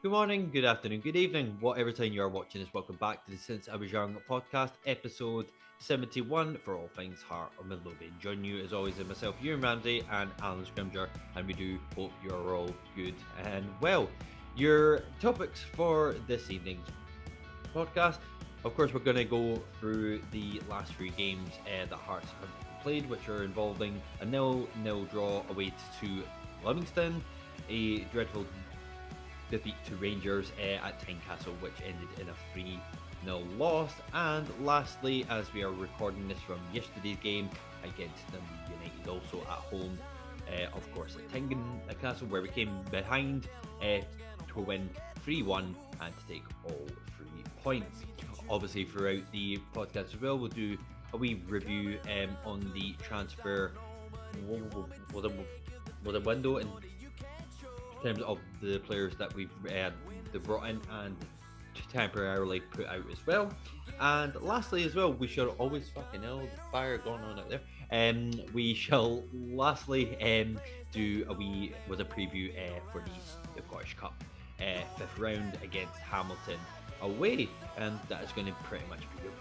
Good morning, good afternoon, good evening, whatever time you are watching this. Welcome back to the Since I Was Young podcast, episode 71 for all things Heart of Midlothian. Joining you as always is myself, Ewan Ramsey, and Alan Scrimger, and we do hope you're all good and well. Your topics for this evening's podcast, of course, we're going to go through the last three games that Hearts have played, which are involving a 0-0 draw away to Livingston, a dreadful defeat to Rangers at Tynecastle, which ended in a 3-0 loss. And lastly, as we are recording this from yesterday's game against Dundee United, also at home, of course, at Tynecastle, where we came behind to win 3-1 and to take all 3 points. Obviously, throughout the podcast as well, we'll do a wee review on the transfer was a window in terms of the players that we've brought in and temporarily put out as well. And lastly, as well, we shall always fucking hell the fire going on out there. We shall lastly do a wee was a preview for the Scottish Cup fifth round against Hamilton away, and that is going to pretty much be your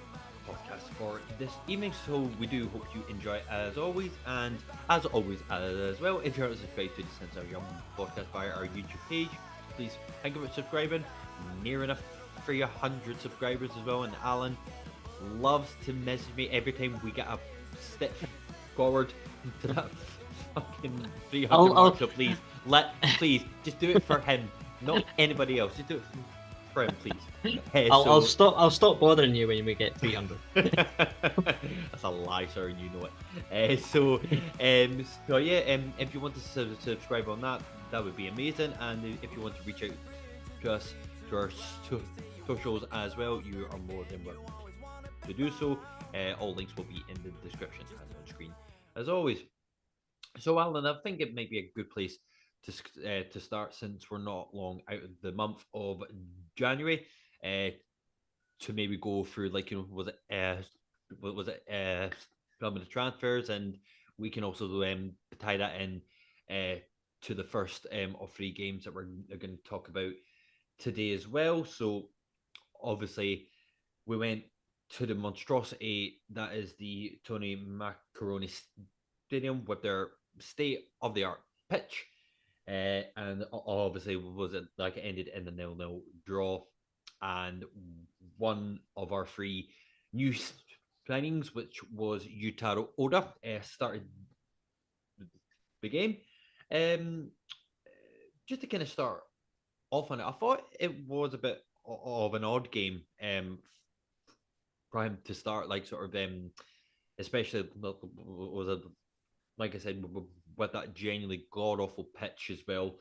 podcast for this evening. So we do hope you enjoy as always, and as always as well, if you're not subscribed to the Since I Was Young podcast via our YouTube page, please think about subscribing. Near enough 300 subscribers as well, and Alan loves to message me every time we get a step forward to that fucking 300 mark. So please just do it for him, not anybody else. Just do it for him, please. I'll stop bothering you when we get 300. That's a lie, sir, and you know it. So yeah, if you want to subscribe on that, that would be amazing. And if you want to reach out to us, to our socials as well, you are more than welcome to do so. All links will be in the description and on screen as always. So Alan, I think it might be a good place to start, since we're not long out of the month of January, to maybe go through, like, was it some of the transfers, and we can also tie that in to the first of three games that we're going to talk about today as well. So obviously we went to the monstrosity that is the Tony Macaroni Stadium with their state of the art pitch, and obviously was it like it ended in a 0-0 draw, and one of our three new signings, which was Yutaro Oda, started the game. Um, just to kind of start off on it, I thought it was a bit of an odd game for him to start, like sort of especially was a, like I said, with that genuinely god awful pitch as well,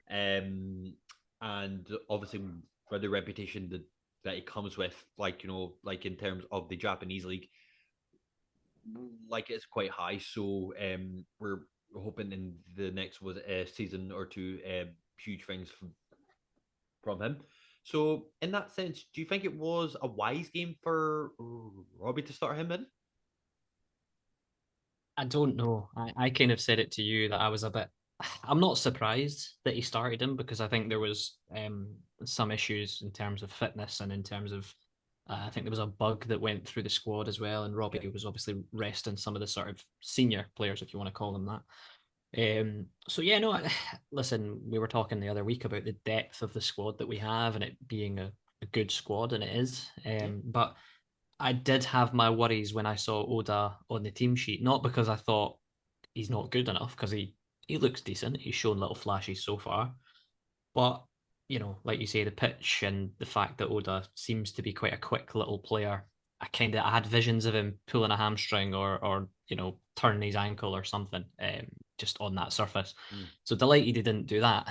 and obviously for the reputation that it comes with, like, like in terms of the Japanese league, like it's quite high. So we're hoping in the next was a season or two, huge things from him. So in that sense, do you think it was a wise game for Robbie to start him in? I don't know. I kind of said it to you that I'm not surprised that he started him, because I think there was some issues in terms of fitness and in terms of I think there was a bug that went through the squad as well, and Robbie was obviously resting some of the sort of senior players, if you want to call them that. So yeah, no, listen, we were talking the other week about the depth of the squad that we have and it being a good squad, and it is. But I did have my worries when I saw Oda on the team sheet, not because I thought he's not good enough, because he looks decent. He's shown little flashes so far, but like you say, the pitch and the fact that Oda seems to be quite a quick little player. I had visions of him pulling a hamstring or turning his ankle or something, just on that surface. So delighted he didn't do that,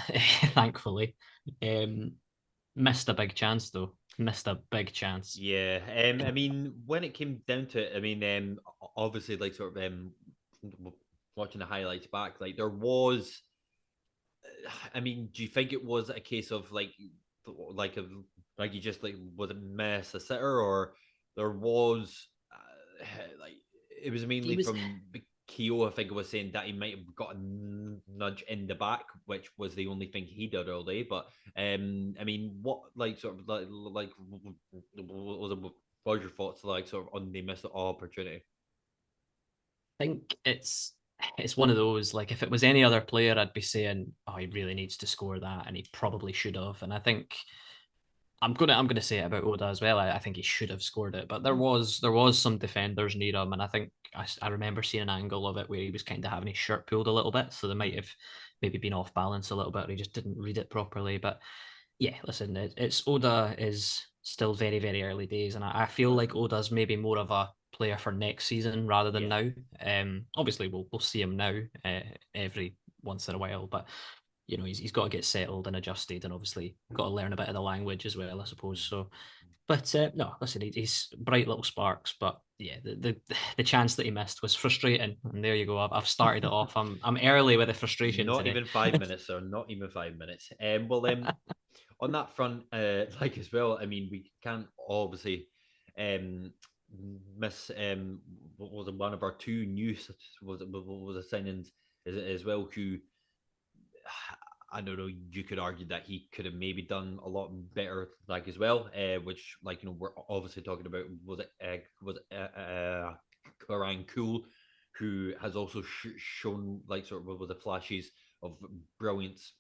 thankfully. Missed a big chance though. Missed a big chance. Yeah, I mean, when it came down to it, I mean, obviously, like sort of watching the highlights back, like there was. I mean, do you think it was a case of like a, like you just like was it miss a sitter, or there was like it was mainly He was from Keo? I think it was saying that he might have gotten nudge in the back, which was the only thing he did all day. But I mean, what like sort of like what was your thoughts like sort of on the missed opportunity? think it's one of those, like, if it was any other player, I'd be saying, oh, he really needs to score that, and he probably should have. And I think I'm gonna say it about Oda as well. I think he should have scored it, but there was some defenders near him, and I think I remember seeing an angle of it where he was kind of having his shirt pulled a little bit, so they might have maybe been off balance a little bit, or he just didn't read it properly. But yeah, listen, it's Oda is still very, very early days, and I feel like Oda's maybe more of a player for next season rather than Yeah. now. Obviously we'll see him now every once in a while, but he's got to get settled and adjusted, and obviously got to learn a bit of the language as well, I suppose. So, but no, listen, he's bright little sparks, but yeah, the chance that he missed was frustrating, and there you go. I've started it off. I'm early with the frustration Not today. even 5 minutes, sir. Not even 5 minutes. Well, on that front, like as well, I mean, we can't obviously um miss what was it, one of our two new was a signings as well, who I don't know. You could argue that he could have maybe done a lot better, like as well. Which, like we're obviously talking about was it Karan Cool, who has also shown like sort of with the flashes of brilliance,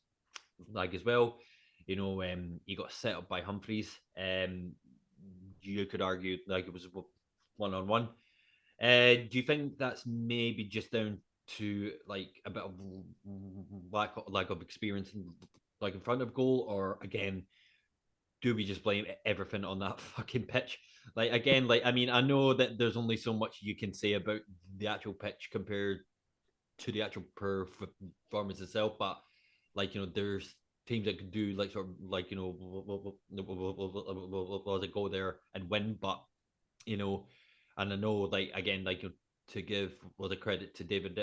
like as well. He got set up by Humphreys. You could argue like it was 1-on-1. Do you think that's maybe just down to like a bit of lack of experience like in front of goal, or again, do we just blame everything on that fucking pitch? Like again, like I mean, I know that there's only so much you can say about the actual pitch compared to the actual performance itself, but like there's teams that could do like sort of like will it go there and win, but you know, and I know like again like to give all the credit to David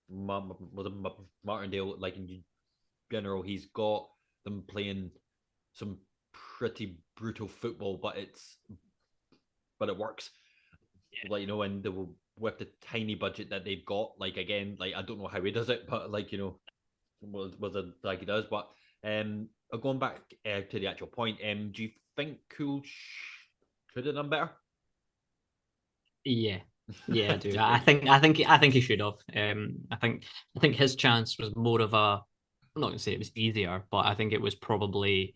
Martindale, like in general, he's got them playing some pretty brutal football, but it works. Like and with the tiny budget that they've got, like again, like I don't know how he does it, but like was it like he does, but going back to the actual point, do you think Cool could have done better? Yeah, yeah, I do. I think he should have. I think his chance was more of a. I'm not going to say it was easier, but I think it was probably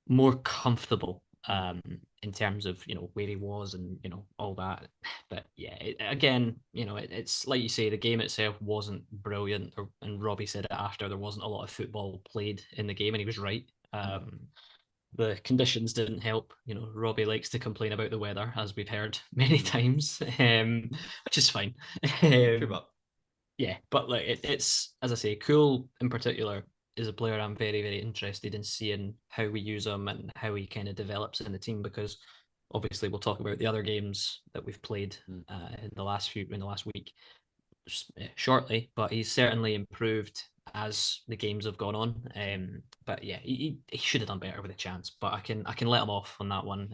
more comfortable in terms of where he was and all that. But yeah, again, it's like you say, the game itself wasn't brilliant, and Robbie said it after, there wasn't a lot of football played in the game, and he was right. The conditions didn't help. Robbie likes to complain about the weather, as we've heard many times, which is fine. True, Um, but yeah, but like it's, as I say, Cool in particular is a player I'm very, very interested in seeing how we use him and how he kind of develops in the team, because obviously we'll talk about the other games that we've played in the last week shortly, but he's certainly improved as the games have gone on. But yeah, he should have done better with a chance, but I can let him off on that one.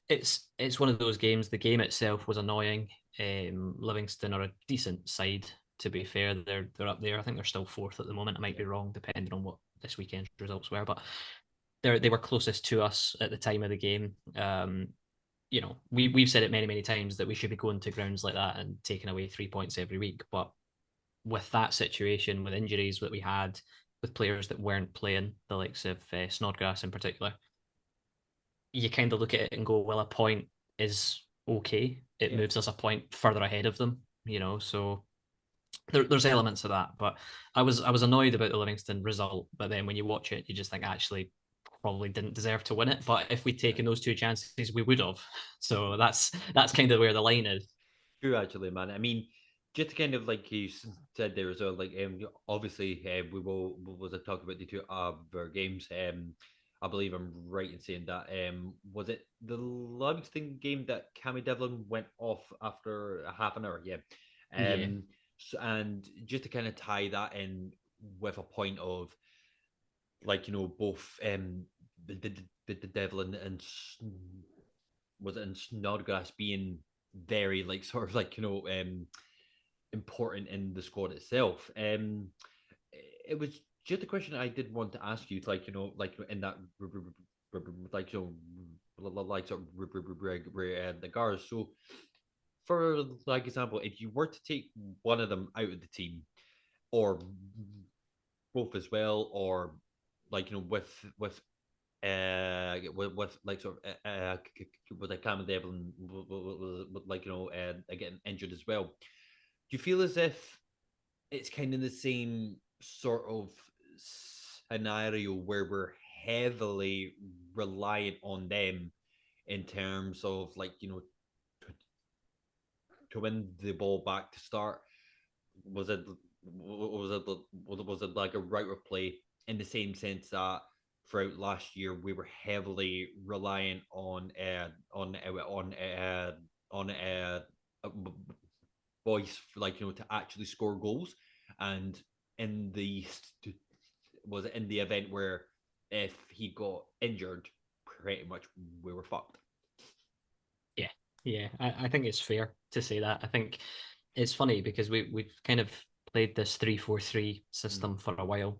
It's one of those games. The game itself was annoying. Livingston are a decent side, to be fair. They're up there. I think they're still fourth at the moment. I might be wrong, depending on what this weekend's results were, but they were closest to us at the time of the game. We've said it many, many times that we should be going to grounds like that and taking away 3 points every week. But with that situation, with injuries that we had, with players that weren't playing, the likes of Snodgrass in particular, you kind of look at it and go, well, a point is okay. It yeah. moves us a point further ahead of them, So there's elements of that. But I was annoyed about the Livingston result. But then when you watch it, you just think actually probably didn't deserve to win it. But if we'd taken those two chances, we would have. So that's kind of where the line is. True, actually, man. I mean, just kind of like you said there as well. Like, obviously, we was talk about the two other games. I believe I'm right in saying that. Was it the Livingston game that Cammy Devlin went off after a half an hour? Yeah. Yeah. And just to kind of tie that in with a point of like both the Devlin and was it in Snodgrass being very like sort of like important in the squad itself. It was just a question I did want to ask you, like like in that like like sort of the guards. So, for like example, if you were to take one of them out of the team, or both as well, or like with like sort of with like Cameron Devlin with like getting injured as well. Do you feel as if it's kind of the same sort of scenario where we're heavily reliant on them in terms of like to win the ball back to start? Was it was it like a right replay in the same sense that throughout last year we were heavily reliant on voice, like to actually score goals, and in the was it in the event where if he got injured, pretty much we were fucked. Yeah, yeah. I think it's fair to say that. I think it's funny because we've kind of played this 3-4-3 system for a while,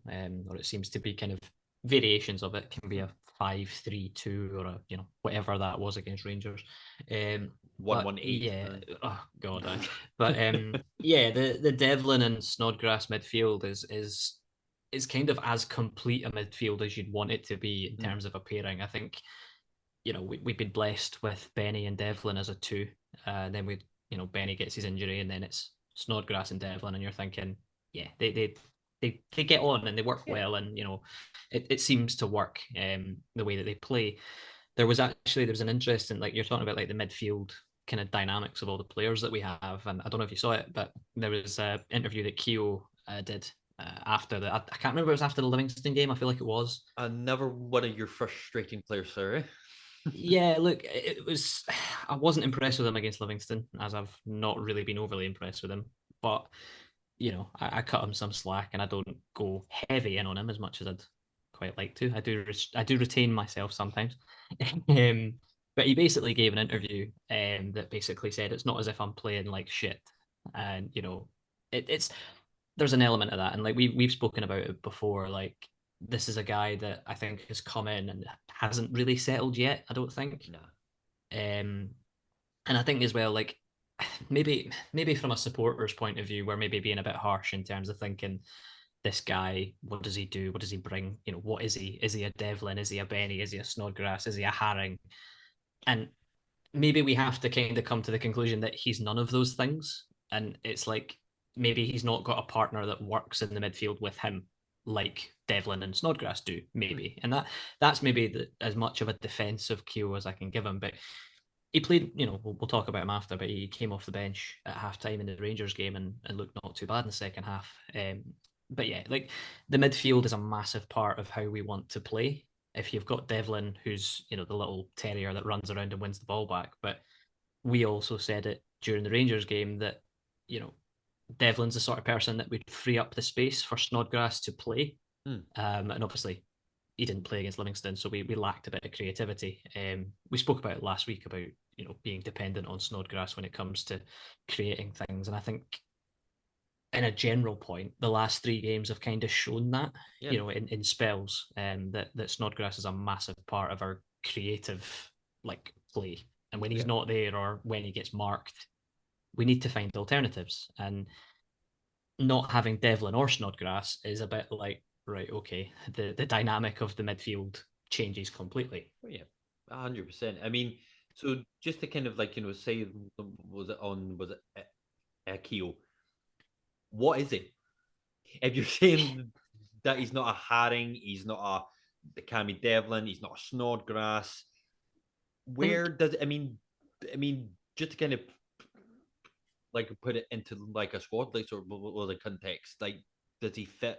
or it seems to be kind of variations of it. It can be a 5-3-2 or a whatever that was against Rangers. One But one eight. yeah, oh god, but yeah, the Devlin and Snodgrass midfield is kind of as complete a midfield as you'd want it to be in terms of a pairing. I think we've been blessed with Benny and Devlin as a two. Then Benny gets his injury, and then it's Snodgrass and Devlin, and you're thinking, yeah, they get on and they work well, and it seems to work the way that they play. There was an interesting, like you're talking about, like the midfield kind of dynamics of all the players that we have, and I don't know if you saw it, but there was an interview that Keogh did after I can't remember, if it was after the Livingston game. I feel like it was. Another one of your frustrating players, sorry. Yeah, look, it was. I wasn't impressed with him against Livingston, as I've not really been overly impressed with him. But I cut him some slack, and I don't go heavy in on him as much as I'd quite like to. I do retain myself sometimes. um, but he basically gave an interview that basically said it's not as if I'm playing like shit, and it's there's an element of that, and like we've spoken about it before. Like this is a guy that I think has come in and hasn't really settled yet. I don't think. No. Um, and I think as well, like maybe from a supporter's point of view, we're maybe being a bit harsh in terms of thinking this guy, what does he do? What does he bring? What is he? Is he a Devlin? Is he a Benny? Is he a Snodgrass? Is he a Herring? And maybe we have to kind of come to the conclusion that he's none of those things. And it's like maybe he's not got a partner that works in the midfield with him like Devlin and Snodgrass do, maybe. And that's maybe as much of a defense of Keogh as I can give him. But he played, we'll talk about him after, but he came off the bench at halftime in the Rangers game and looked not too bad in the second half. But yeah, like the midfield is a massive part of how we want to play. If you've got Devlin, who's the little terrier that runs around and wins the ball back, but we also said it during the Rangers game that Devlin's the sort of person that would free up the space for Snodgrass to play. And obviously he didn't play against Livingston, so we lacked a bit of creativity. We spoke about it last week about being dependent on Snodgrass when it comes to creating things, and I think in a general point, the last three games have kind of shown that in spells, that Snodgrass is a massive part of our creative like play, and when he's not there or when he gets marked, we need to find alternatives, and not having Devlin or Snodgrass is a bit like, right, okay, the dynamic of the midfield changes completely. Oh, yeah, 100%. I mean, so just to kind of like say, was it Keogh? What is it? If you're saying that he's not a Herring, he's not the Cammy Devlin, he's not a Snodgrass, where does it? I mean, just to kind of like put it into like a squad, like sort of the context, like does he fit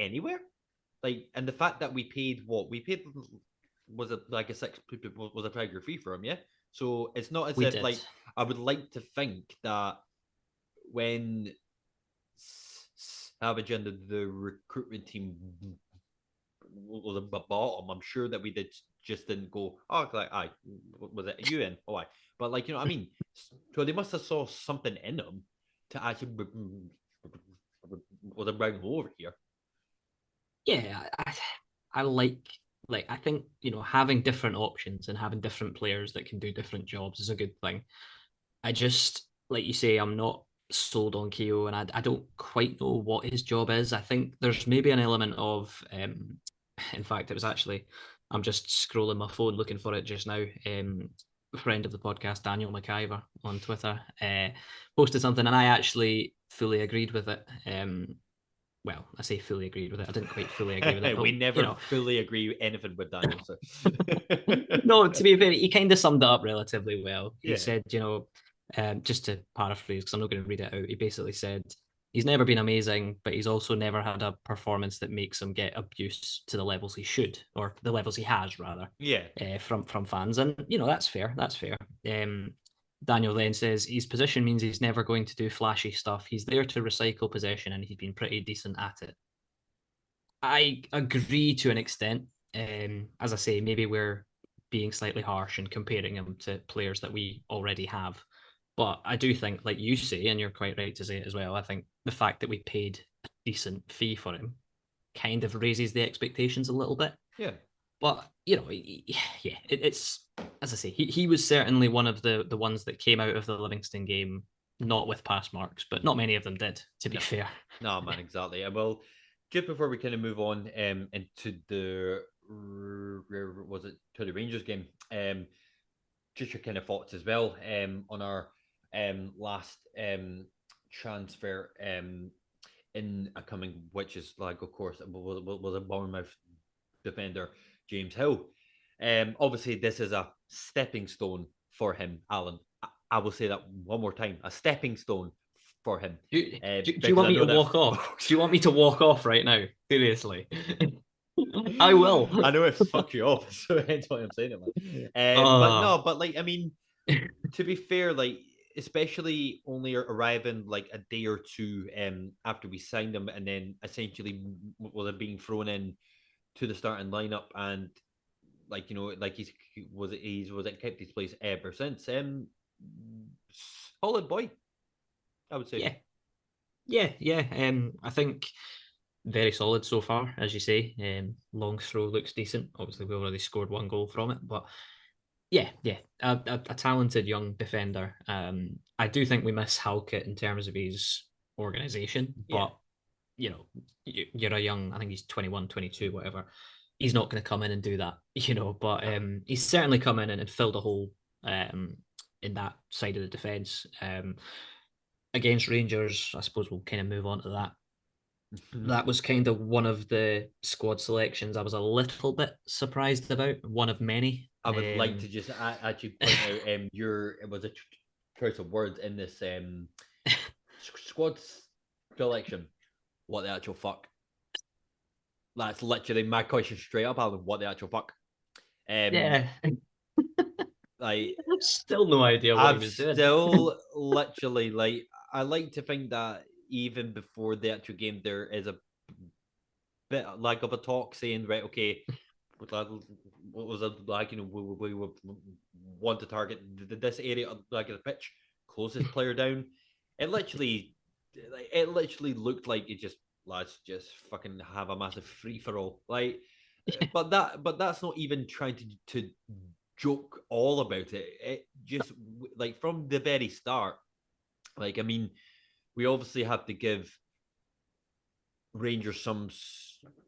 anywhere? Like, and the fact that we paid was it like a six was a tiger fee for him, yeah. So it's not as We if did. like I would like to think that when Savage and the recruitment team was at the bottom, I'm sure that we just didn't go, oh, like, I was it Ewen? Oh, I. But like, I mean, so they must have saw something in him to actually was a round over here. Yeah, I like I think having different options and having different players that can do different jobs is a good thing. I just like you say, I'm not sold on Keogh, and I don't quite know what his job is. I think there's maybe an element of in fact, it was actually I'm just scrolling my phone looking for it just now. A friend of the podcast, Daniel McIver on Twitter, posted something, and I actually fully agreed with it. Well, I say fully agreed with it. I didn't quite fully agree with it, but We never fully agree with anything with Daniel. So no, to be fair, he kind of summed it up relatively well. He yeah. said, just to paraphrase, because I'm not going to read it out, he basically said he's never been amazing, but he's also never had a performance that makes him get abuse to the levels he should, or the levels he has, rather, Yeah. from fans. And, that's fair. That's fair. Daniel then says his position means he's never going to do flashy stuff. He's there to recycle possession, and he's been pretty decent at it. I agree to an extent. As I say, maybe we're being slightly harsh and comparing him to players that we already have. But I do think, like you say, and you're quite right to say it as well, I think the fact that we paid a decent fee for him kind of raises the expectations a little bit. Yeah. But, it's, as I say, he was certainly one of the ones that came out of the Livingston game not with pass marks, but not many of them did, to be fair. No, man, exactly. Well, just before we kind of move on into the was it to the Rangers game, just your kind of thoughts as well on our last transfer in a coming, which is like, of course, was a Bournemouth defender, James Hill. Obviously, this is a stepping stone for him, Alan. I will say that one more time, a stepping stone for him. Do you want me to walk off? Do you want me to walk off right now? Seriously. I will. I know it fuck you off, so hence why I'm saying it, man. But no, but like, I mean, to be fair, like, especially only arriving like a day or two after we signed him, and then essentially was it being thrown in to the starting lineup, and like, like he's kept his place ever since. Solid boy, I would say. Yeah. I think very solid so far, as you say. Long throw looks decent. Obviously, we already scored one goal from it, but yeah, a talented young defender. I do think we miss Halkett in terms of his organisation, but you're a young, I think he's 21, 22, whatever. He's not going to come in and do that, but he's certainly come in and filled a hole in that side of the defence. Against Rangers, I suppose we'll kind of move on to that. That was kind of one of the squad selections I was a little bit surprised about. One of many. I would like to just actually point out it was a choice of words in this squad selection. What the actual fuck? That's literally my question straight up, Alan. What the actual fuck? Yeah. Like, I've still no idea what he was doing. Still literally, like, I like to think that even before the actual game, there is a bit like of a talk saying, right, okay, what was it like? We want to target this area like the pitch, closest player down. It literally looked like it just, let's just fucking have a massive free for all. Like, but that's not even trying to joke all about it. It just, like, from the very start, like, I mean, we obviously have to give Rangers some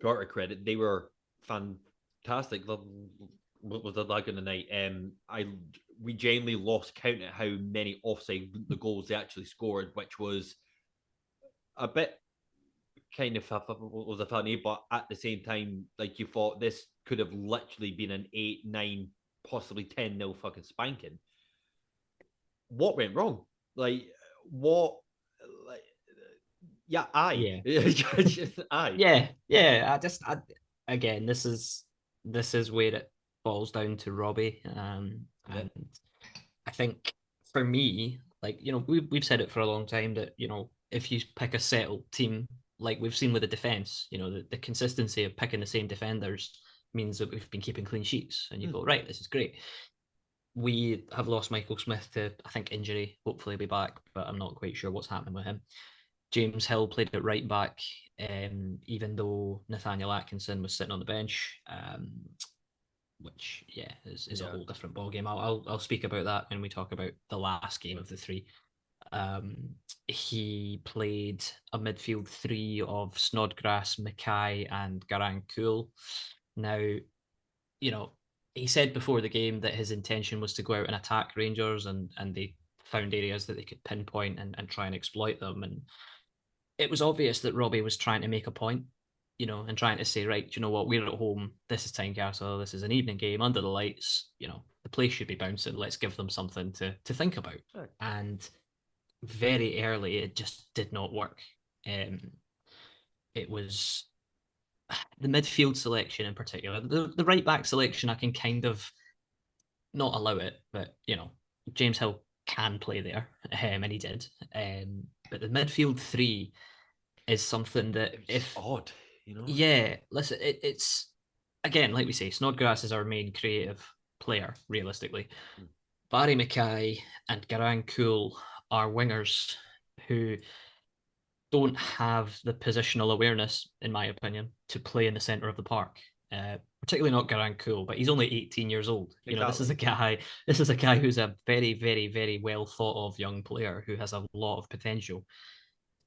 sort of credit. They were fantastic. What was it like on the night? We genuinely lost count at how many offside the goals they actually scored, which was a bit kind of was a funny, but at the same time, like, you thought this could have literally been an 8-9, possibly 10-0 fucking spanking. What went wrong? Like, what? Like, yeah, aye. Aye. Yeah. Again, this is where it falls down to Robbie. And I think for me, like, we've said it for a long time that, if you pick a settled team, like we've seen with the defense, the consistency of picking the same defenders means that we've been keeping clean sheets, and you go, right, this is great. we have lost Michael Smith to, I think, injury. Hopefully, he'll be back, but I'm not quite sure what's happening with him. James Hill played at right back, even though Nathaniel Atkinson was sitting on the bench, which is a Yeah. whole different ballgame. I'll speak about that when we talk about the last game of the three. He played a midfield three of Snodgrass, Mackay, and Garang Kuhl. Now, he said before the game that his intention was to go out and attack Rangers, and they found areas that they could pinpoint and try and exploit them. And it was obvious that Robbie was trying to make a point, and trying to say, right, you know what, we're at home. This is Tynecastle. This is an evening game under the lights. The place should be bouncing. Let's give them something to think about. Right. And very early, it just did not work. It was the midfield selection in particular. The right back selection, I can kind of not allow it, but James Hill can play there, and he did. But the midfield three is something that It's odd, yeah, listen, it's again, like we say, Snodgrass is our main creative player, realistically. Barry Mackay and Garang Kuhl are wingers who don't have the positional awareness, in my opinion, to play in the centre of the park. Particularly not Garang Kuhl, but he's only 18 years old. Exactly. This is a guy who's a very, very, very well thought of young player who has a lot of potential.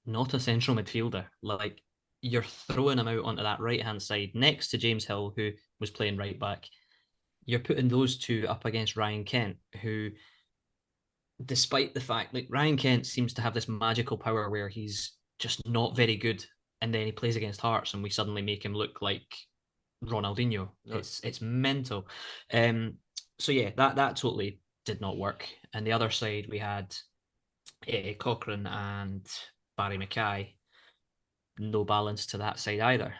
Not a central midfielder. Like, you're throwing him out onto that right hand side next to James Hill, who was playing right back. You're putting those two up against Ryan Kent, who, despite the fact, like, Ryan Kent seems to have this magical power where he's just not very good, and then he plays against Hearts, and we suddenly make him look like Ronaldinho. It's mental. So yeah, that totally did not work. And the other side, we had Cochrane and Barry Mackay. No balance to that side either,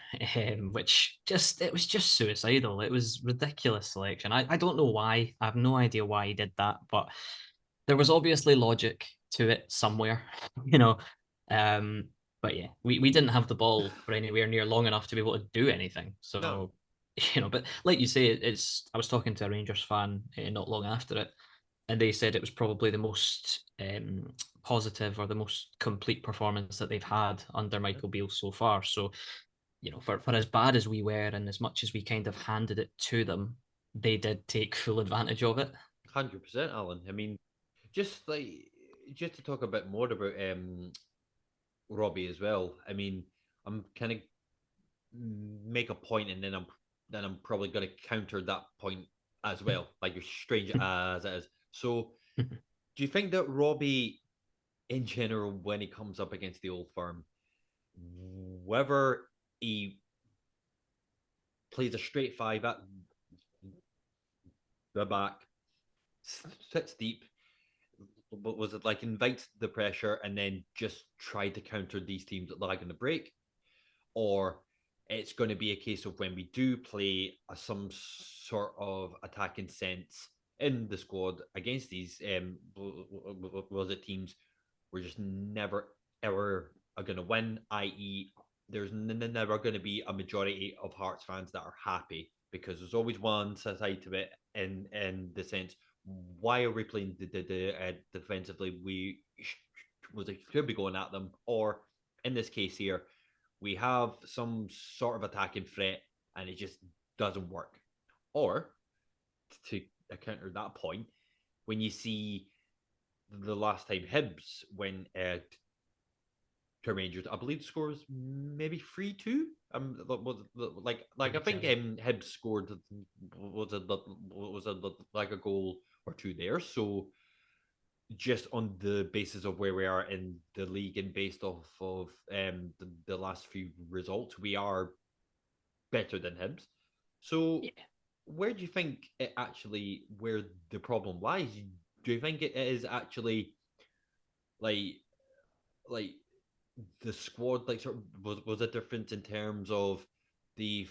which it was just suicidal. It was ridiculous selection. I don't know why. I have no idea why he did that, but there was obviously logic to it somewhere, you know. But yeah, we didn't have the ball for anywhere near long enough to be able to do anything. So, No. but like you say, I was talking to a Rangers fan not long after it, and they said it was probably the most positive or the most complete performance that they've had under Michael Beale so far. So, for as bad as we were and as much as we kind of handed it to them, they did take full advantage of it. 100%, Alan. I mean, just to talk a bit more about Robbie as well. I mean, I'm kind of make a point, and then I'm probably going to counter that point as well, like you're strange as it is. So, do you think that Robbie, in general, when he comes up against the Old Firm, whether he plays a straight five at the back, sits deep, but was it like invites the pressure and then just try to counter these teams that lag in the break, or it's going to be a case of when we do play some sort of attacking sense in the squad against these was it teams, we're just never ever are going to win, i.e. there's never going to be a majority of Hearts fans that are happy, because there's always one side to it in the sense, why are we playing the defensively? We should be going at them, or in this case here, we have some sort of attacking threat and it just doesn't work. Or to counter that point, when you see the last time Hibs when to Rangers, I believe the score was maybe 3-2. Was like I think Hibs scored was like a goal or two there. So just on the basis of where we are in the league and based off of the last few results, we are better than Hibs. So Yeah. where do you think where the problem lies? Do you think it is actually like like the squad, like sort of was a difference in terms of the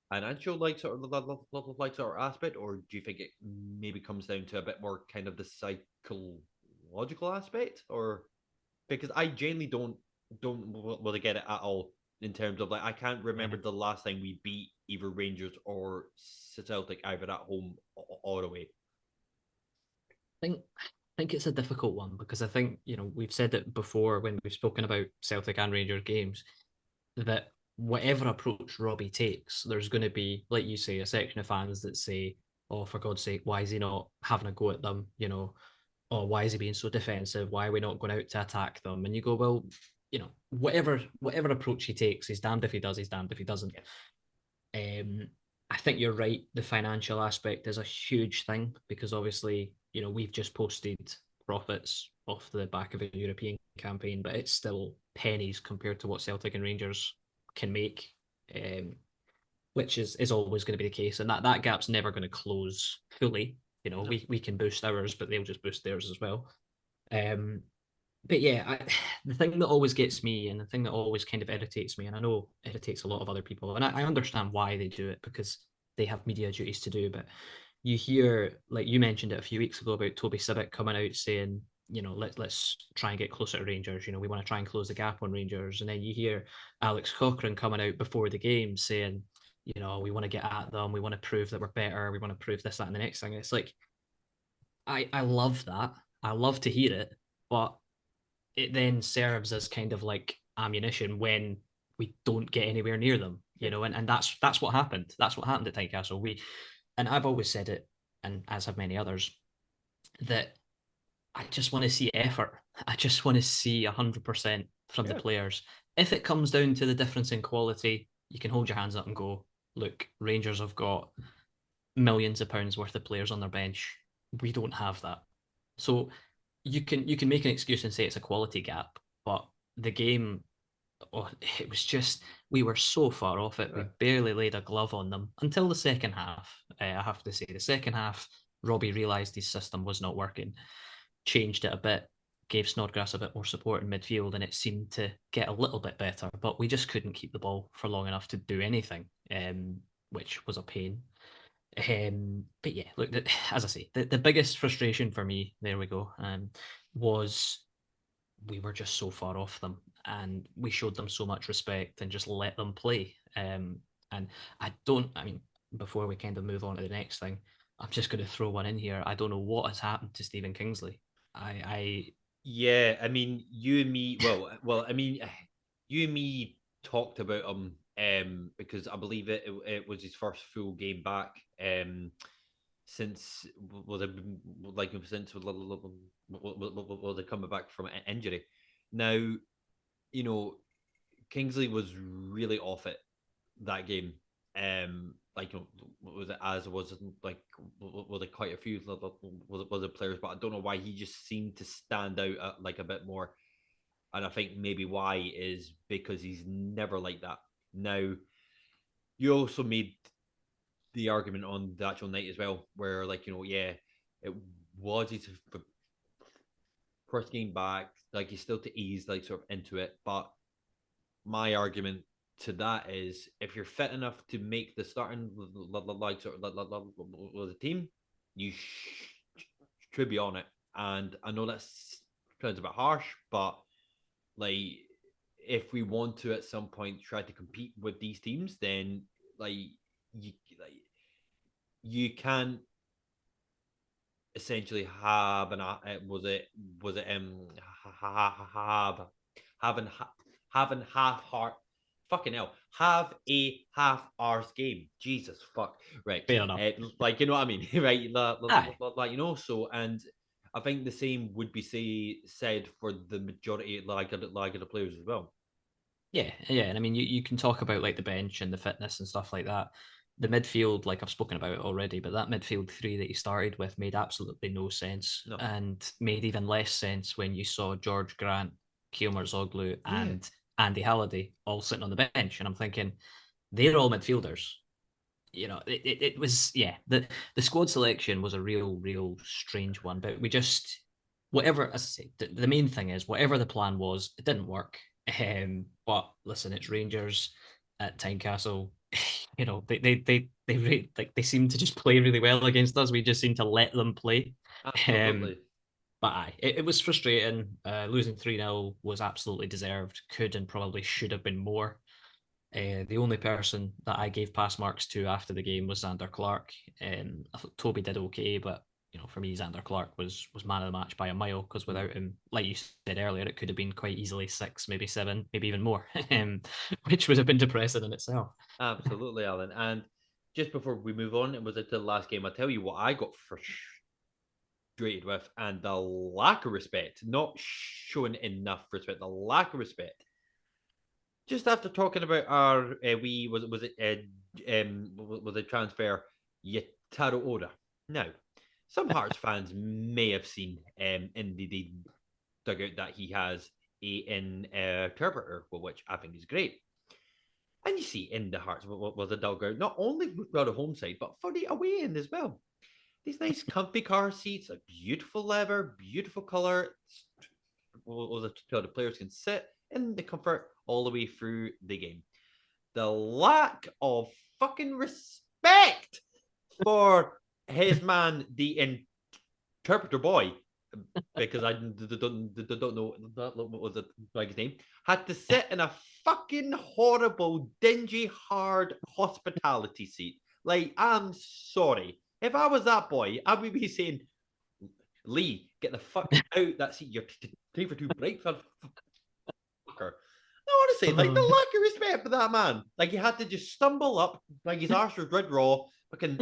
financial like sort of aspect, or do you think it maybe comes down to a bit more kind of the psychological aspect? Or because I genuinely don't really get it at all, in terms of like I can't remember the last time we beat either Rangers or Celtic either at home or away. I think it's a difficult one because I think, we've said it before when we've spoken about Celtic and Rangers games, that whatever approach Robbie takes, there's going to be, like you say, a section of fans that say, "Oh, for God's sake, why is he not having a go at them?" "Oh, why is he being so defensive? Why are we not going out to attack them?" And you go, well, whatever approach he takes, he's damned if he does, he's damned if he doesn't. I think you're right. The financial aspect is a huge thing because obviously, we've just posted profits off the back of a European campaign, but it's still pennies compared to what Celtic and Rangers can make, um, which is always going to be the case, and that gap's never going to close fully. No. We can boost ours, but they'll just boost theirs as well. Um, but yeah, the thing that always gets me and the thing that always kind of irritates me, and I know irritates a lot of other people, and I understand why they do it because they have media duties to do, but you hear, like you mentioned it a few weeks ago about Toby Sibbick coming out saying, let's try and get closer to Rangers. We want to try and close the gap on Rangers. And then you hear Alex Cochrane coming out before the game saying, we want to get at them, we want to prove that we're better, we want to prove this, that, and the next thing. And it's like, I love that. I love to hear it, but it then serves as kind of like ammunition when we don't get anywhere near them, and that's what happened. That's what happened at Tynecastle. And I've always said it, and as have many others, that I just want to see effort. I just want to see 100% from the Yeah. players. If it comes down to the difference in quality, you can hold your hands up and go, look, Rangers have got millions of pounds worth of players on their bench. We don't have that. So you can make an excuse and say it's a quality gap, but the game, oh, it was just, we were so far off it. We barely laid a glove on them until the second half. I have to say, the second half, Robbie realised his system was not working, changed it a bit, gave Snodgrass a bit more support in midfield, and it seemed to get a little bit better. But we just couldn't keep the ball for long enough to do anything, which was a pain. But yeah, look, as I say, the biggest frustration for me, there we go, was we were just so far off them, and we showed them so much respect and just let them play. And I mean, before we kind of move on to the next thing, I'm just going to throw one in here. I don't know what has happened to Stephen Kingsley. I Yeah, I mean, you and me. Well, I mean, you and me talked about him because I believe it was his first full game back since was it like since was they coming back from an injury. Now, you know, Kingsley was really off it that game. Like was it as was like was it quite a few was it players, but I don't know why he just seemed to stand out like a bit more, and I think maybe why is because he's never like that. Now you also made the argument on the actual night as well, where like yeah, it was his first game back, like he's still to ease like sort of into it, but my argument to that is if you're fit enough to make the starting like sort of with the team, you should be on it. And I know that sounds a bit harsh, but like if we want to at some point try to compete with these teams, then like like you can essentially have an was it have having having half heart fucking hell have a half hours game, Jesus fuck, right. fair enough. Like what I mean, right, Aye, like so, and I think the same would be said for the majority like of the players as well. yeah, and I mean, you can talk about like the bench and the fitness and stuff like that. The midfield, like I've spoken about it already, but that midfield three that he started with made absolutely no sense, No. and made even less sense when you saw George Grant, Keomar Zoglu, Yeah. and Andy Halliday all sitting on the bench, and I'm thinking they're all midfielders. It was, yeah, the squad selection was a real strange one, but we just, whatever, as I say, the main thing is whatever the plan was, it didn't work. But listen, it's Rangers at Tynecastle. Like they seem to just play really well against us. We just seem to let them play. Um, Absolutely. but it was frustrating. Losing 3-0 was absolutely deserved. Could and probably should have been more. The only person that I gave pass marks to after the game was Xander Clark. I thought Toby did okay, but for me, Xander Clark was man of the match by a mile, because without him, like you said earlier, it could have been quite easily 6, maybe 7, maybe even more, which would have been depressing in itself. Absolutely, Alan. And just before we move on, it was at the last game. I'll tell you what I got frustrated with, and the lack of respect, not showing enough respect, the lack of respect. Just after talking about our we was it was a transfer Yataro Oda. Now, some Hearts fans may have seen in the dugout that he has an interpreter, which I think is great. And you see in the Hearts was a dugout, not only for the home side, but for the away end as well. These nice comfy car seats, a beautiful leather, beautiful colour, so the players can sit in the comfort all the way through the game. The lack of fucking respect for his man, the interpreter boy, because I don't know what was it like his name, had to sit in a fucking horrible, dingy, hard hospitality seat. Like, I'm sorry. If I was that boy, I would be saying, Lee, get the fuck out that seat. You're 3 for 2 break for fucker. No, honestly, like the lack of respect for that man. Like he had to just stumble up, like his arse was red raw. Fucking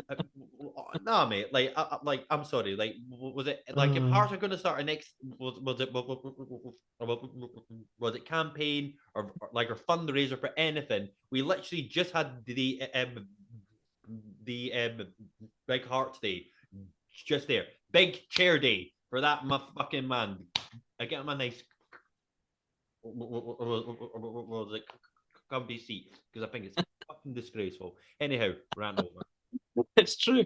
nah, mate. Like I'm sorry. Like, was it like if Hearts are going to start a next? Was it campaign or like a fundraiser for anything? We literally just had the Big Hearts Day just there, big chair day for that fucking man. I get him a nice was it comfy seat because I think it's fucking disgraceful. Anyhow, ran over. It's true.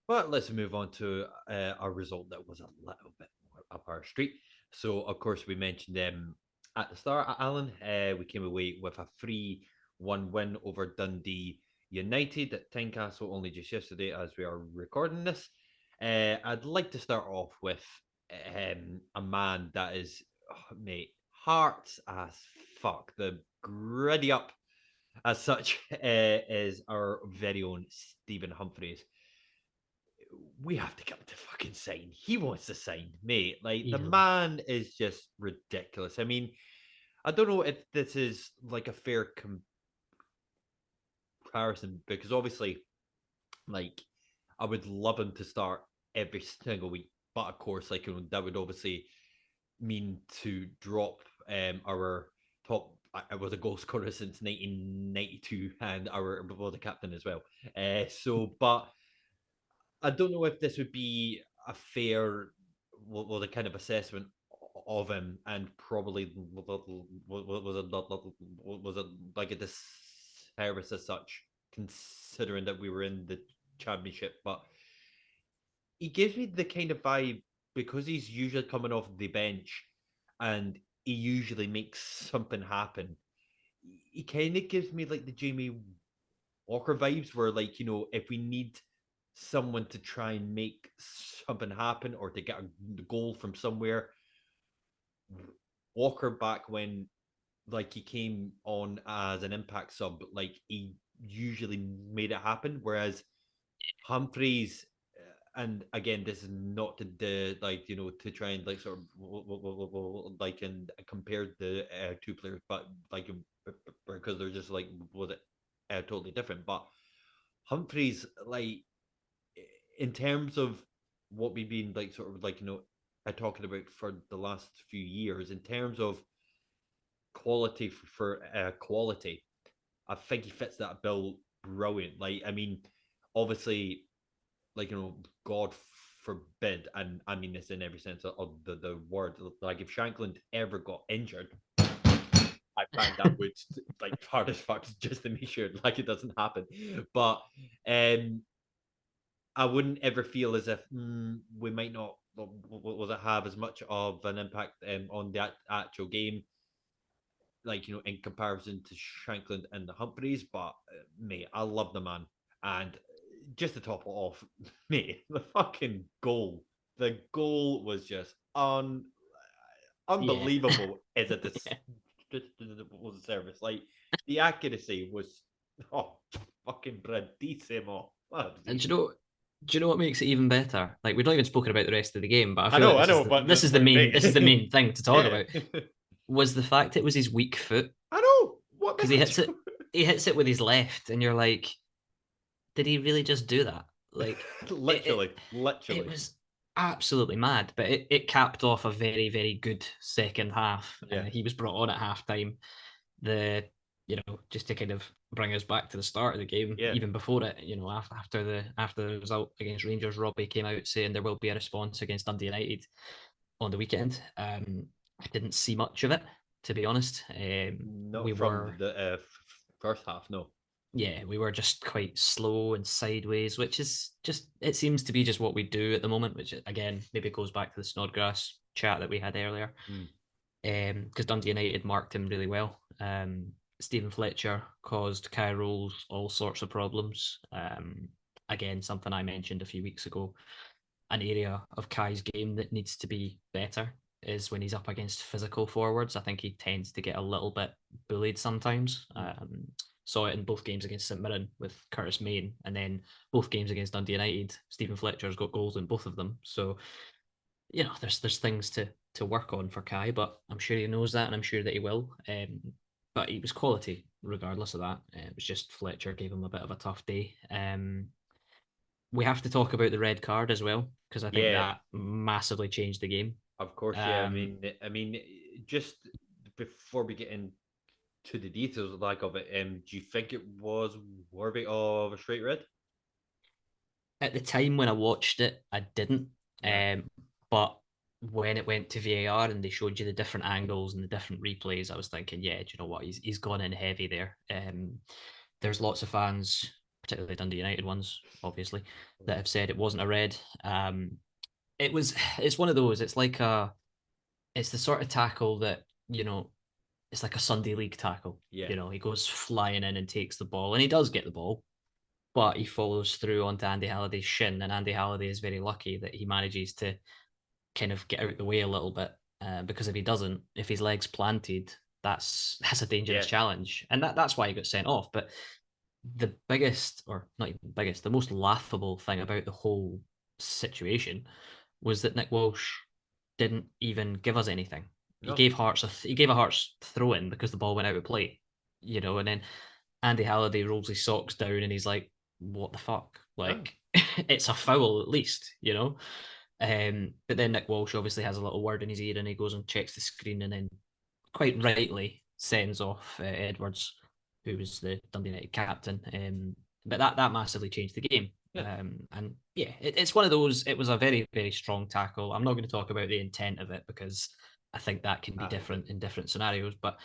But let's move on to a result that was a little bit more up our street. So, of course, we mentioned at the start, Alan. We came away with a 3-1 win over Dundee United at Tynecastle only just yesterday as we are recording this. I'd like to start off with a man that is, mate, hearts as fuck. The griddy up, as such, is our very own Stephen Humphreys. We have to get him to fucking sign. He wants to sign, mate. Like the Easily. man is just ridiculous. I mean, I don't know if this is like a fair comparison because obviously, like, I would love him to start every single week, but of course, like that would obviously mean to drop our top. I was a goal scorer since 1992, and our was the captain as well. But I don't know if this would be a fair, well, the kind of assessment of him, and probably was it like a disservice as such, considering that we were in the championship. But he gives me the kind of vibe because he's usually coming off the bench, and he usually makes something happen. He kind of gives me like the Jamie Walker vibes, where like if we need someone to try and make something happen or to get a goal from somewhere. Walker back when like he came on as an impact sub, like he usually made it happen. Whereas Humphreys, and again, this is not to like to try and like sort of like and compare the two players, but like because they're just like was it totally different. But Humphreys, like in terms of what we've been like sort of like talking about for the last few years in terms of quality for quality, I think he fits that bill brilliant. Like I mean, obviously, like God forbid, and I mean this in every sense of the word, like if Shankland ever got injured, I find that would like hard as fuck just to make sure like it doesn't happen. But I wouldn't ever feel as if we might not was it have as much of an impact on the actual game, like in comparison to Shankland and the Humphreys. But mate, I love the man, and just to top it off, mate, the goal was just Yeah. unbelievable. Is it this was a service? Like the accuracy was fucking bradissimo. And you know, Do you know what makes it even better? Like we've not even spoken about the rest of the game, but I I feel like know, I know, but this this is is the what main makes thing to talk yeah. about. Was the fact it was his weak foot, I know what because makes it. he hits it with his left, and you're like, did he really just do that? Like Literally, it literally. was absolutely mad, but it capped off a very, very good second half. Yeah, He was brought on at halftime. The just to kind of bring us back to the start of the game, yeah. even before it, after the result against Rangers, Robbie came out saying there will be a response against Dundee United on the weekend. I didn't see much of it, to be honest. Not We from were the first half, no. Yeah, we were just quite slow and sideways, which is just, it seems to be just what we do at the moment, which again maybe goes back to the Snodgrass chat that we had earlier. Mm. Because Dundee United marked him really well. Stephen Fletcher caused Kai Rolls all sorts of problems. Again, something I mentioned a few weeks ago. An area of Kai's game that needs to be better is when he's up against physical forwards. I think he tends to get a little bit bullied sometimes. Saw it in both games against St Mirren with Curtis Main, and then both games against Dundee United, Stephen Fletcher's got goals in both of them. So there's things to work on for Kai, but I'm sure he knows that, and I'm sure that he will. But he was quality regardless of that. It was just Fletcher gave him a bit of a tough day. We have to talk about the red card as well, because I think Yeah, that massively changed the game. of course. Yeah, Um, I mean, just before we get into the details like of it, do you think it was worthy of a straight red? at the time when I watched it, I didn't. Yeah, But when it went to VAR and they showed you the different angles and the different replays, I was thinking, yeah, do you know what? He's gone in heavy there. There's lots of fans, particularly Dundee United ones, obviously, that have said it wasn't a red. It was. It's one of those. It's the sort of tackle that it's like a Sunday league tackle. yeah, He goes flying in and takes the ball, and he does get the ball, but he follows through onto Andy Halliday's shin, and Andy Halliday is very lucky that he manages to kind of get out the way a little bit. Because if he doesn't, if his legs planted, that's a dangerous yeah. challenge, and that's why he got sent off. But the biggest, or not even biggest, the most laughable thing about the whole situation was that Nick Walsh didn't even give us anything. No, He gave a Hearts throw in because the ball went out of play, and then Andy Halliday rolls his socks down and he's like, "What the fuck? no. Like, it's a foul at least." But then Nick Walsh obviously has a little word in his ear and he goes and checks the screen and then quite rightly sends off Edwards, who was the Dundee United captain. But that massively changed the game. Yeah. And yeah, it's one of those. It was a very, very strong tackle. I'm not going to talk about the intent of it because I think that can be Aye. different in different scenarios. But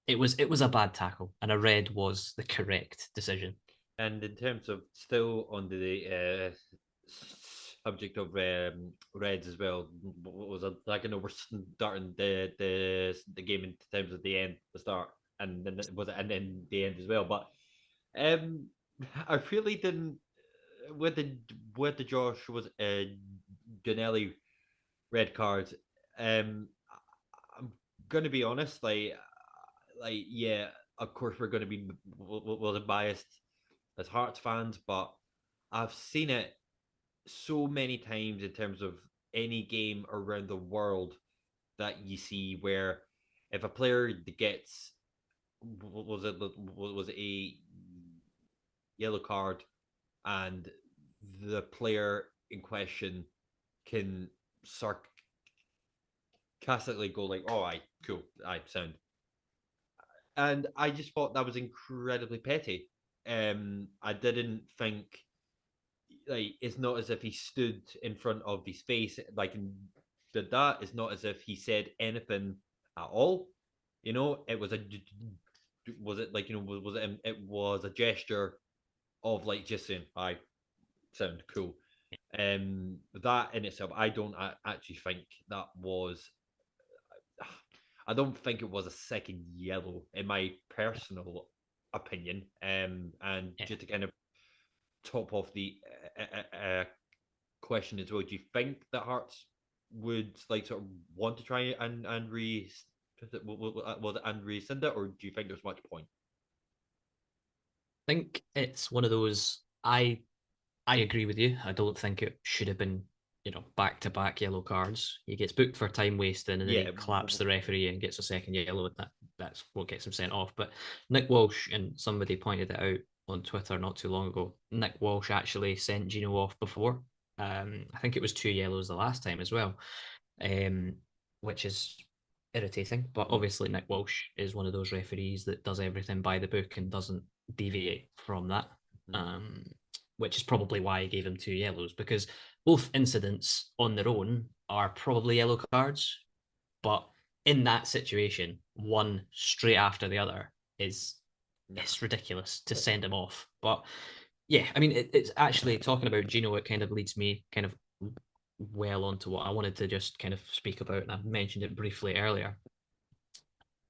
it was a bad tackle, and a red was the correct decision. And in terms of still on the subject of Reds as well, what was it? Like I know we're starting the game in terms of the end, the start, and then was it, and then the end as well. But um, I really didn't with the Josh was Janelli red card. I'm gonna be honest, like yeah, of course we're gonna be well biased as Hearts fans, but I've seen it so many times in terms of any game around the world that you see where if a player gets was it a yellow card and the player in question can sarcastically go like, "Oh, I cool, I sound," and I just thought that was incredibly petty. I didn't think like it's not as if he stood in front of his face like and did that. It's not as if he said anything at all. It was it like was it? It was a gesture of like just saying, "I sound cool." That in itself, I don't actually think that was. I don't think it was a second yellow in my personal opinion. And Yeah. just to kind of top off the question as well. Do you think that Hearts would like sort of want to try and was it and rescind it, or do you think there's much point? I think it's one of those. I I agree with you. I don't think it should have been, back to back yellow cards. He gets booked for time wasting and then Yeah, he claps the referee and gets a second yellow, and that's what gets him sent off. But Nick Walsh, and somebody pointed it out on Twitter not too long ago, Nick Walsh actually sent Gino off before. I think it was 2 yellows the last time as well, um, which is irritating. But obviously, Nick Walsh is one of those referees that does everything by the book and doesn't deviate from that. Um, which is probably why I gave him 2 yellows, because both incidents on their own are probably yellow cards, but in that situation, one straight after the other is it's ridiculous to send him off. But yeah, I mean, it's actually talking about Gino. It kind of leads me kind of well onto what I wanted to just kind of speak about, and I mentioned it briefly earlier.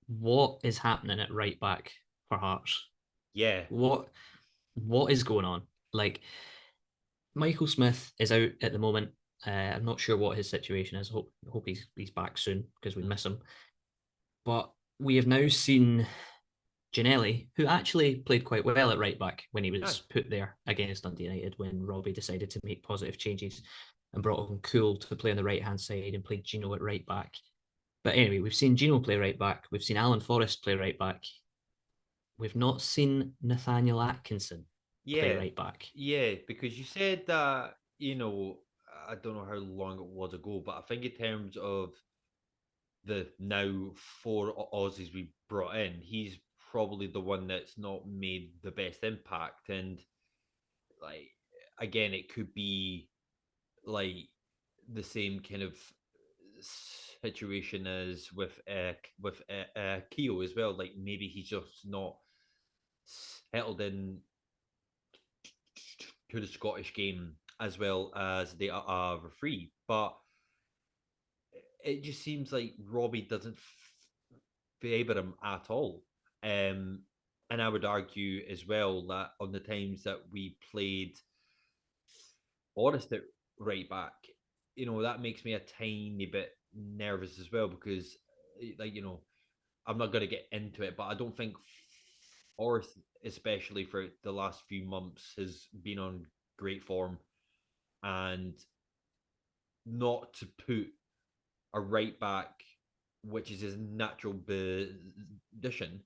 What is happening at right back for Hearts? yeah, What is going on? Like, Michael Smith is out at the moment. I'm not sure what his situation is. Hope he's back soon because we miss him. But we have now seen Ginnelly, who actually played quite well at right back when he aye. was put there against Dundee United when Robbie decided to make positive changes and brought on Cool to play on the right hand side and played Gino at right back. But anyway, we've seen Gino play right back. We've seen Alan Forrest play right back. We've not seen Nathaniel Atkinson play Yeah, right back. yeah, because you said that, I don't know how long it was ago, but I think in terms of the now four Aussies we brought in, he's probably the one that's not made the best impact. And like again, it could be like the same kind of situation as with Keo as well. Like maybe he's just not settled in to the Scottish game as well as they are free. But it just seems like Robbie doesn't favour him at all. Um, and I would argue as well that on the times that we played Forrest at right back, that makes me a tiny bit nervous as well because, like, I'm not going to get into it, but I don't think Forrest, especially for the last few months, has been on great form. And not to put a right back, which is his natural position,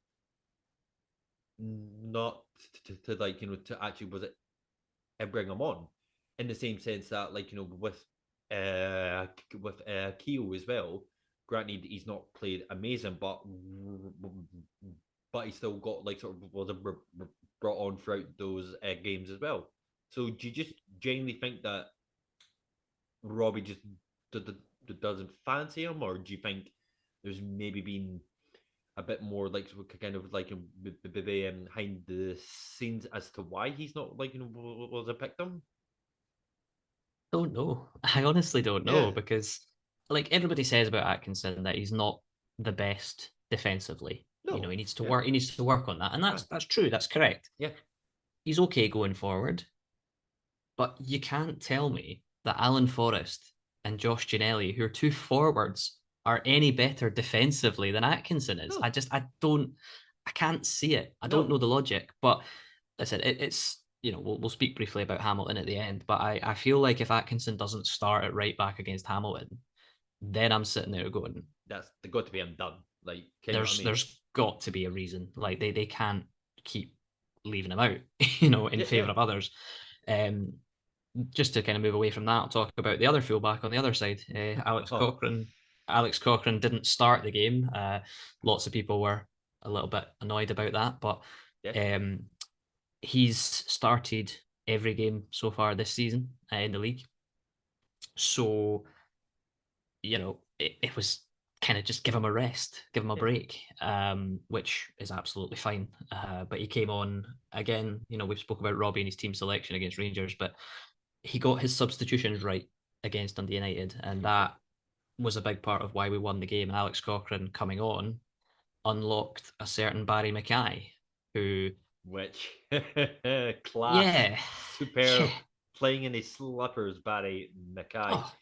not to like to actually was it bring him on in the same sense that like with Keo as well. Granted, he's not played amazing, but he still got like sort of was brought on throughout those games as well. So do you just genuinely think that Robbie just doesn't fancy him, or do you think there's maybe been a bit more like kind of like behind the scenes as to why he's not like was a picked him? Don't know. I honestly don't Yeah, know because, like everybody says about Atkinson, that he's not the best defensively. no, He needs to yeah, work. He needs to work on that, and ah, that's true. That's correct. yeah, He's okay going forward, but you can't tell me that Alan Forrest and Josh Ginnelly, who are two forwards, are any better defensively than Atkinson is. no, I can't see it. I don't no, know the logic, but listen, it's we'll speak briefly about Hamilton at the end, but I feel like if Atkinson doesn't start at right back against Hamilton, then I'm sitting there going, that's they got to be undone. Like, can you know what I there's mean? there's got to be a reason. Like they can't keep leaving him out, in Yeah, yeah. favor of others. Um, just to kind of move away from that, I'll talk about the other fullback on the other side, Alex Oh, Cochrane. Alex Cochrane didn't start the game. Lots of people were a little bit annoyed about that, but yeah, um, he's started every game so far this season in the league. So, it was kind of just give him a rest, give him a yeah, break, which is absolutely fine. But he came on again. We've spoke about Robbie and his team selection against Rangers, but he got his substitutions right against Dundee United, and that was a big part of why we won the game. And Alex Cochrane coming on unlocked a certain Barry Mackay, who, which class, yeah, yeah, superb, playing in his slippers, Barry Mackay, oh,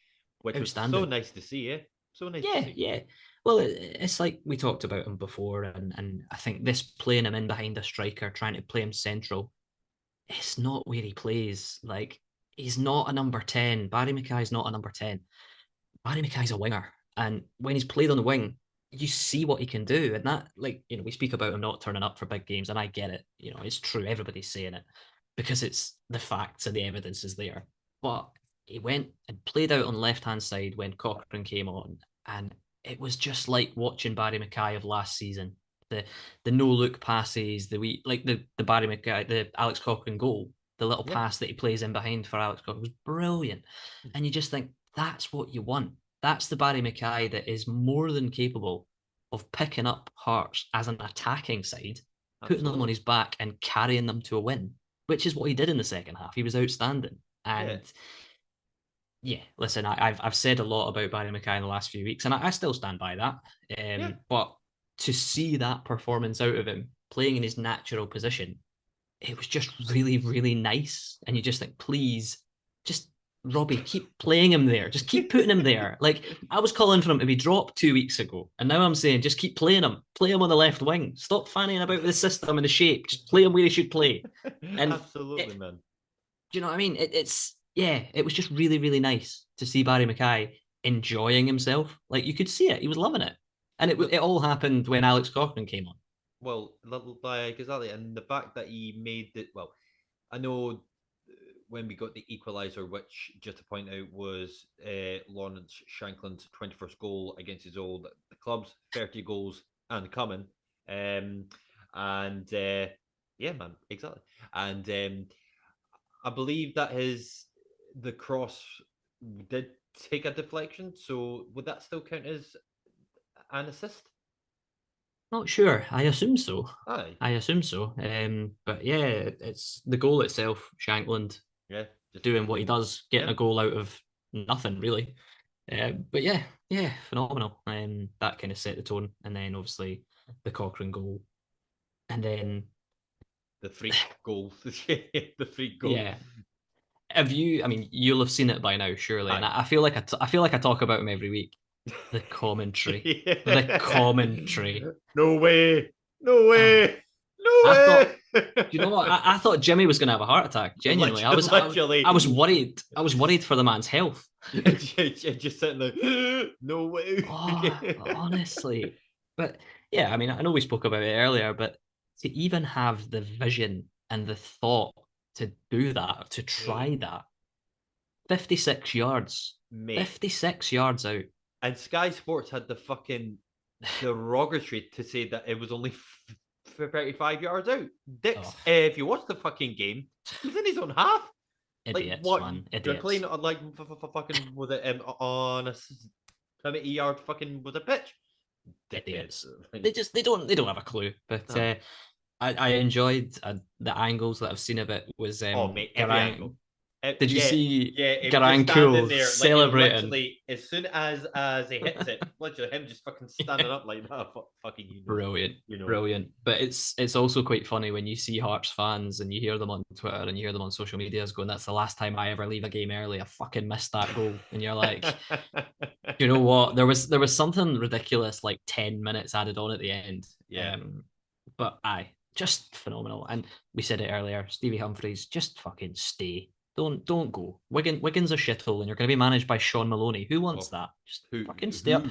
which was so outstanding. nice to see. Eh? So nice to Yeah, see. yeah. Well, it's like we talked about him before, and I think this playing him in behind a striker, trying to play him central, it's not where he plays. Like he's not a number 10. Barry Mackay's not a number 10. Barry Mackay's a winger. And when he's played on the wing, you see what he can do. And that, like, we speak about him not turning up for big games, and I get it. It's true. Everybody's saying it because it's the facts and the evidence is there. But he went and played out on the left hand side when Cochrane came on, and it was just like watching Barry Mackay of last season. The no look passes, the Barry Mackay, the Alex Cochrane goal, the little Yeah. pass that he plays in behind for Alex Cochrane was brilliant. And you just think that's what you want. That's the Barry Mackay that is more than capable of picking up Hearts as an attacking side, putting them on Absolutely. his back and carrying them to a win, which is what he did in the second half. He was outstanding. Yeah. And yeah, listen, I've said a lot about Barry Mackay in the last few weeks, and I still stand by that. Yeah. But to see that performance out of him playing in his natural position, it was just really, really nice. And you just think, please, just Robbie, keep playing him there. Just keep putting him there. Like I was calling for him to be dropped 2 weeks ago, and now I'm saying just keep playing him. Play him on the left wing. Stop fanning about with the system and the shape. Just play him where he should play. And Absolutely, man. do you know what I mean? It's yeah, it was just really, really nice to see Barry Mackay enjoying himself. Like you could see it, he was loving it, and it all happened when Alex Cochrane came on. Well, like exactly, and the fact that he made it. Well, I know when we got the equaliser, which just to point out was Lawrence Shankland's 21st goal against his old the club's 30 goals and coming, and yeah, man, exactly, and I believe that the cross did take a deflection, so would that still count as an assist? Not sure. I assume so. Aye, I assume so. But yeah, it's the goal itself. Shankland yeah, just doing what he fucking does, getting yeah. a goal out of nothing really. But yeah, yeah, phenomenal. That kind of set the tone, and then obviously the Cochrane goal, and then The freak goal, the freak goal. yeah. Have you? I mean, you'll have seen it by now, surely. And Aye. I feel like I feel like I talk about him every week. The commentary, the commentary. No way. No Oh, way. No I thought. way. Do you know what? I thought Jimmy was going to have a heart attack. Genuinely, I was Literally. worried. I was worried for the man's health. Just sitting there. No way. Oh, honestly. But yeah, I mean, I know we spoke about it earlier, but to even have the vision and the thought to do that, to Mate, try that, 56 yards, mate. 56 yards out. And Sky Sports had the fucking derogatory to say that it was only 35 yards out. Dix, Oh, if you watch the fucking game, he was in his own half. Like idiots, what? man, They're idiots. playing on like fucking was it on a 70-yard fucking was a pitch? Dickheads. Idiots. They don't have a clue. But No. I enjoyed the angles that I've seen of it was Oh mate, every Garang. angle. Did you Yeah, see yeah, it was just Garang standing Cool there, like it celebrating? literally as soon as he hits it, literally him just fucking standing up like that. Fucking Brilliant, you know. brilliant. But it's also quite funny when you see Hearts fans and you hear them on Twitter and you hear them on social medias going, "That's the last time I ever leave a game early. I fucking missed that goal." And you're like, you know what? There was something ridiculous like 10 minutes added on at the end. Yeah. But aye, just phenomenal. And we said it earlier, Stevie Humphries, just fucking stay. Don't go. Wigan's a shithole, and you're going to be managed by Sean Maloney. Who wants Oh, that? Just who fucking who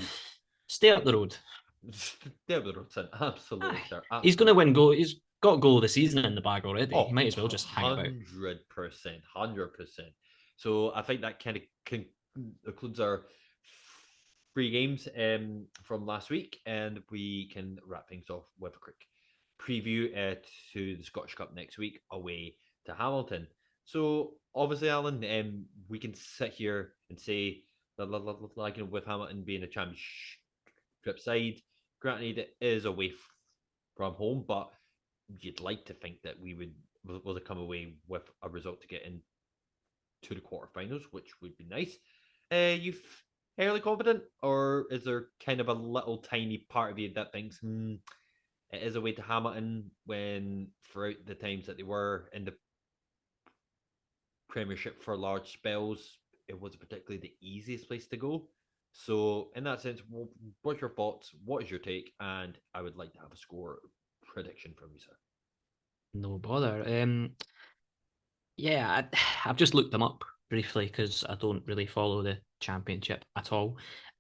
stay up the road. there we go, son. Absolutely, Aye. sir. He's going to Absolutely. win goal. He's got goal of the season in the bag already. He Oh, might as well just hang about. 100%, 100%. So I think that kind of concludes our three games from last week, and we can wrap things off with a quick preview to the Scottish Cup next week away to Hamilton. So obviously, Alan, we can sit here and say that like with Hamilton being a championship side, granted it is away from home, but you'd like to think that we would have come away with a result to get into the quarterfinals, which would be nice. You fairly confident, or is there kind of a little tiny part of you that thinks, it is a way to Hamilton when throughout the times that they were in the Premiership for large spells, it wasn't particularly the easiest place to go. So, in that sense, what's your thoughts? What is your take? And I would like to have a score prediction from you, sir. No bother. Yeah, I've just looked them up. briefly because I don't really follow the Championship at all.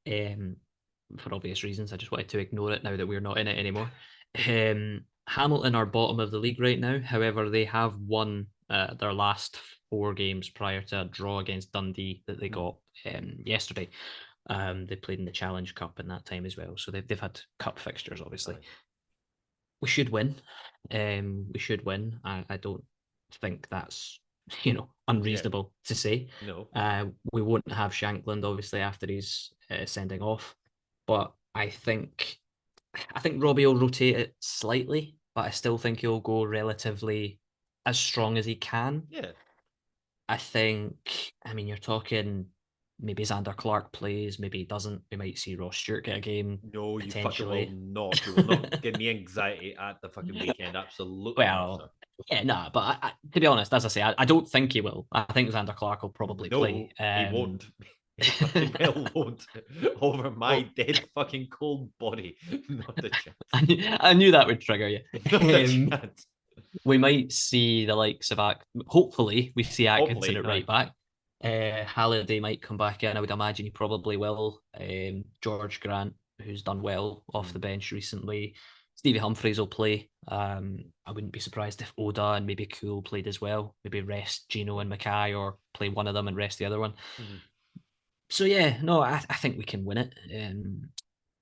For obvious reasons, I just wanted to ignore it now that we're not in it anymore. Hamilton are bottom of the league right now. However, they have won their last 4 games prior to a draw against Dundee that they got yesterday. They played in the Challenge Cup in that time as well, so they've had cup fixtures. Obviously, we should win. We should win. I don't think that's unreasonable to say. No. We won't have Shankland obviously after he's sending off, but I think Robbie will rotate it slightly, but I still think he'll go relatively as strong as he can. Yeah. I mean, you're talking maybe Xander Clark plays, maybe he doesn't. We might see Ross Stewart get a game. No, you fucking potentially. will not. You will not give me anxiety at the fucking weekend. Absolutely not, sir. Yeah, no, but to be honest, as I say, I don't think he will. I think Xander Clark will probably play. He won't. He fucking well won't. Over my dead fucking cold body. Not a chance. I knew that would trigger you. Not a chance. We might see the likes of hopefully we see Atkinson at right back. Halliday might come back in. I would imagine he probably will. George Grant, who's done well off the bench recently. Stevie Humphreys will play. I wouldn't be surprised if Oda and maybe Cool played as well. Maybe rest Gino and Mackay, or play one of them and rest the other one. So yeah, no, I think we can win it.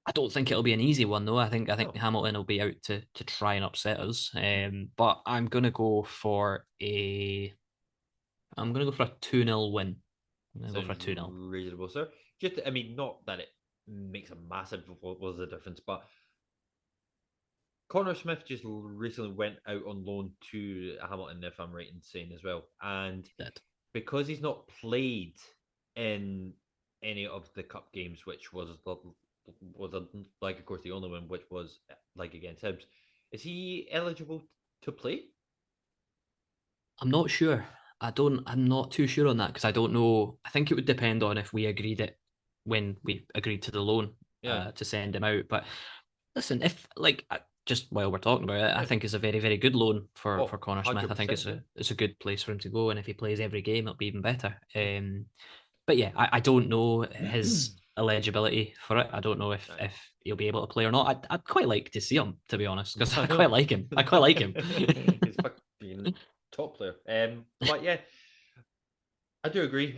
I don't think it'll be an easy one though. I think Hamilton will be out to try and upset us. But I'm gonna go for a 2-0 win. I'm gonna go for a 2-0. Reasonable, sir. Just, I mean, not that it makes a massive was the difference, but Connor Smith just recently went out on loan to Hamilton, if I'm right in saying as well, and because he's not played in any of the cup games, which was like, of course, the only one, which was like against Hibs, is he eligible to play? I'm not sure. I'm not too sure on that because I don't know. I think it would depend on if we agreed it when we agreed to the loan to send him out. But listen, if just while we're talking about it, I think it's a very, very good loan for Connor Smith. I think it's a good place for him to go, and if he plays every game, it'll be even better. But yeah, I don't know his eligibility for it. I don't know if he'll be able to play or not. I'd quite like to see him, to be honest, because I quite like him. He's fucking top player. But yeah, I do agree.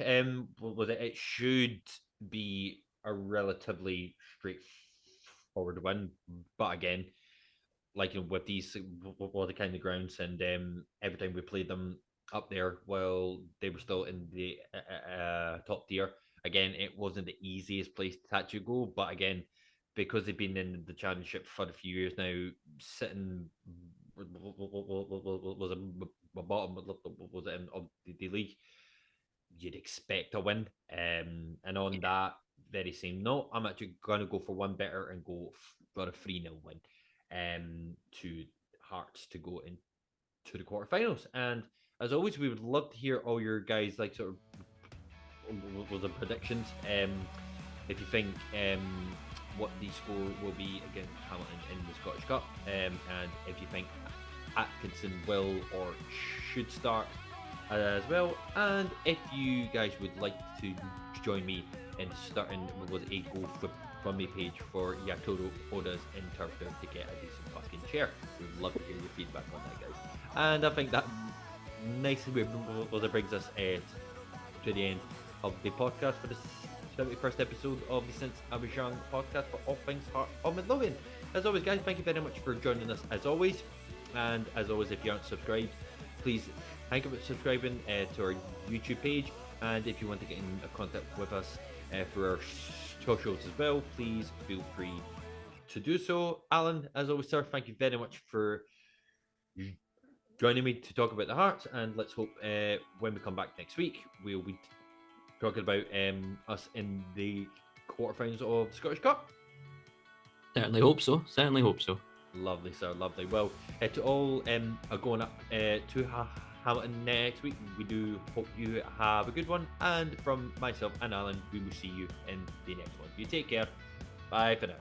With it should be a relatively straightforward win, but again, like with these, with the kind of grounds, and every time we played them up there, well, they were still in the top tier. Again, it wasn't the easiest place to actually go, but again, because they've been in the championship for a few years now, sitting was a bottom was it of the league, you'd expect a win. And on that very same note, I'm actually going to go for one better and go for a 3-0 win to Hearts to go into the quarterfinals. And as always, we would love to hear all your guys sort of was the predictions. If you think what the score will be against Hamilton in the Scottish Cup, and if you think Atkinson will or should start as well, and if you guys would like to join me in starting with a GoFundMe page for Yatoro Oda's interpreter to get a decent fucking chair. We'd love to hear your feedback on that, guys. And I think that nicely brings us to the end of the podcast for this 71st episode of the Since I Was Young podcast for all things Heart of Midlothian. As always, guys, thank you very much for joining us as always. And as always, if you aren't subscribed, please think about subscribing to our YouTube page. And if you want to get in contact with us for our socials as well, please feel free to do so. Alan, as always, sir, thank you very much for joining me to talk about the Hearts. And let's hope when we come back next week, we'll be talking about us in the quarterfinals of the Scottish Cup. Certainly hope so. Lovely, sir. Lovely. Well, to all are going up to Hamilton next week. We do hope you have a good one. And from myself and Alan, we will see you in the next one. You take care. Bye for now.